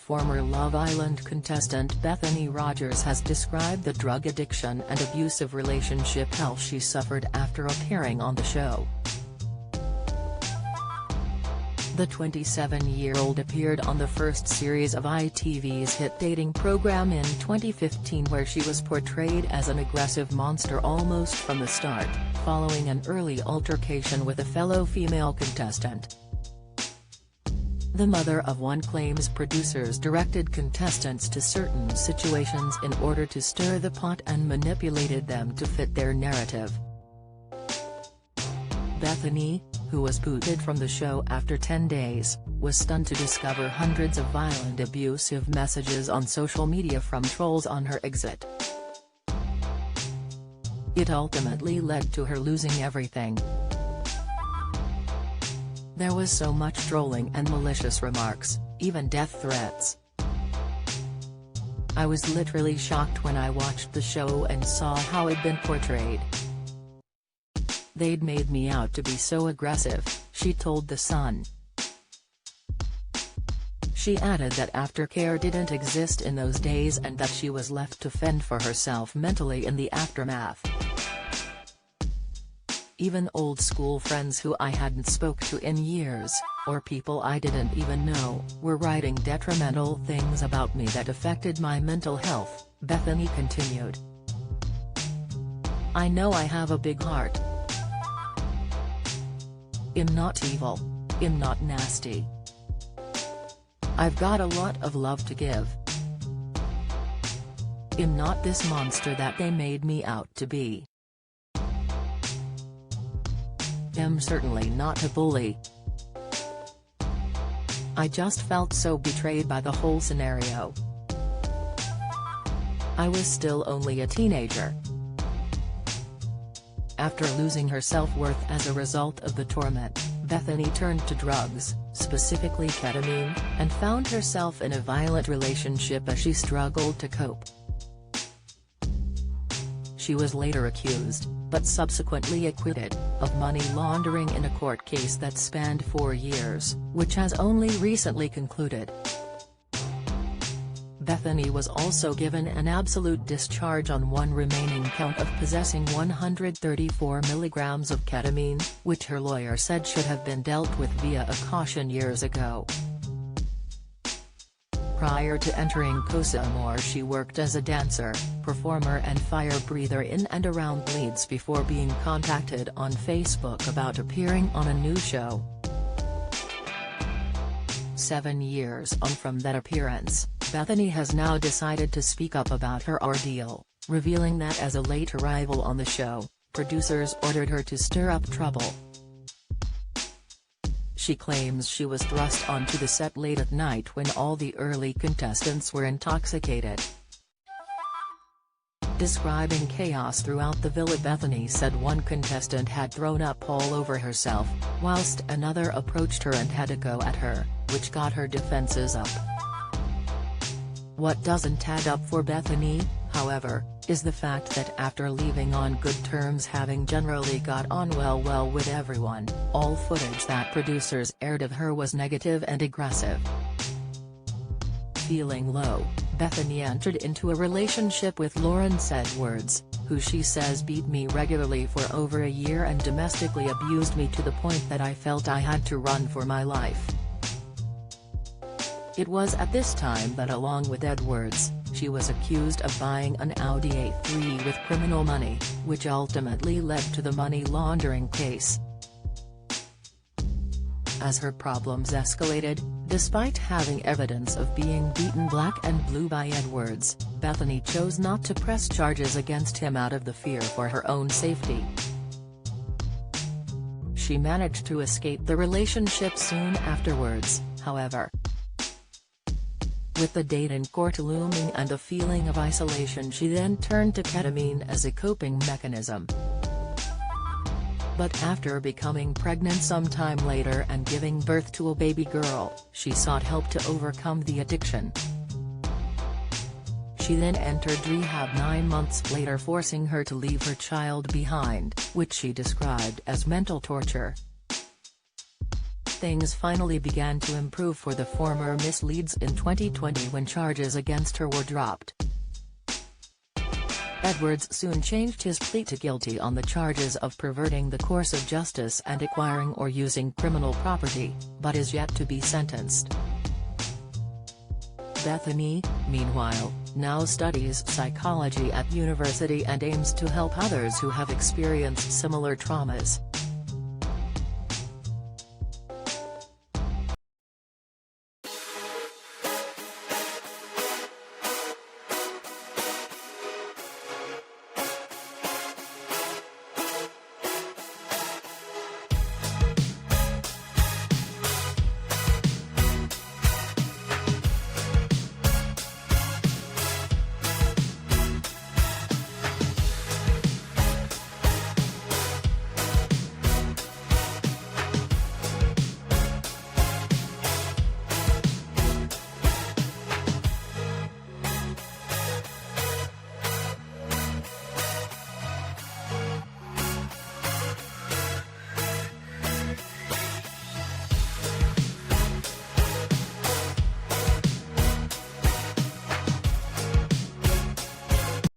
Former Love Island contestant Bethany Rogers has described the drug addiction and abusive relationship hell she suffered after appearing on the show. The 27-year-old appeared on the first series of ITV's hit dating program in 2015, where she was portrayed as an aggressive monster almost from the start, following an early altercation with a fellow female contestant. The mother of one claims producers directed contestants to certain situations in order to stir the pot and manipulated them to fit their narrative. Bethany, who was booted from the show after 10 days, was stunned to discover hundreds of violent abusive messages on social media from trolls on her exit. It ultimately led to her losing everything. There was so much trolling and malicious remarks, even death threats. I was literally shocked when I watched the show and saw how it'd been portrayed. They'd made me out to be so aggressive, she told The Sun. She added that aftercare didn't exist in those days and that she was left to fend for herself mentally in the aftermath. Even old school friends who I hadn't spoke to in years, or people I didn't even know, were writing detrimental things about me that affected my mental health, Bethany continued. I know I have a big heart. I'm not evil. I'm not nasty. I've got a lot of love to give. I'm not this monster that they made me out to be. I'm certainly not a bully. I just felt so betrayed by the whole scenario. I was still only a teenager. After losing her self-worth as a result of the torment, Bethany turned to drugs, specifically ketamine, and found herself in a violent relationship as she struggled to cope. She was later accused, but subsequently acquitted, of money laundering in a court case that spanned 4 years, which has only recently concluded. Bethany was also given an absolute discharge on one remaining count of possessing 134 milligrams of ketamine, which her lawyer said should have been dealt with via a caution years ago. Prior to entering Cosa Amor, she worked as a dancer, performer and fire breather in and around Leeds before being contacted on Facebook about appearing on a new show. 7 years on from that appearance, Bethany has now decided to speak up about her ordeal, revealing that as a late arrival on the show, producers ordered her to stir up trouble. She claims she was thrust onto the set late at night when all the early contestants were intoxicated. Describing chaos throughout the villa, Bethany said one contestant had thrown up all over herself, whilst another approached her and had a go at her, which got her defenses up. What doesn't add up for Bethany, however, is the fact that after leaving on good terms, having generally got on well with everyone, all footage that producers aired of her was negative and aggressive. Feeling low, Bethany entered into a relationship with Lawrence Edwards, who she says beat me regularly for over a year and domestically abused me to the point that I felt I had to run for my life. It was at this time that, along with Edwards, she was accused of buying an Audi A3 with criminal money, which ultimately led to the money laundering case. As her problems escalated, despite having evidence of being beaten black and blue by Edwards, Bethany chose not to press charges against him out of the fear for her own safety. She managed to escape the relationship soon afterwards, however. With the date in court looming and a feeling of isolation, she then turned to ketamine as a coping mechanism. But after becoming pregnant sometime later and giving birth to a baby girl, she sought help to overcome the addiction. She then entered rehab 9 months later, forcing her to leave her child behind, which she described as mental torture. things finally began to improve for the former Miss Leeds in 2020 when charges against her were dropped. Edwards soon changed his plea to guilty on the charges of perverting the course of justice and acquiring or using criminal property, but is yet to be sentenced. Bethany, meanwhile, now studies psychology at university and aims to help others who have experienced similar traumas.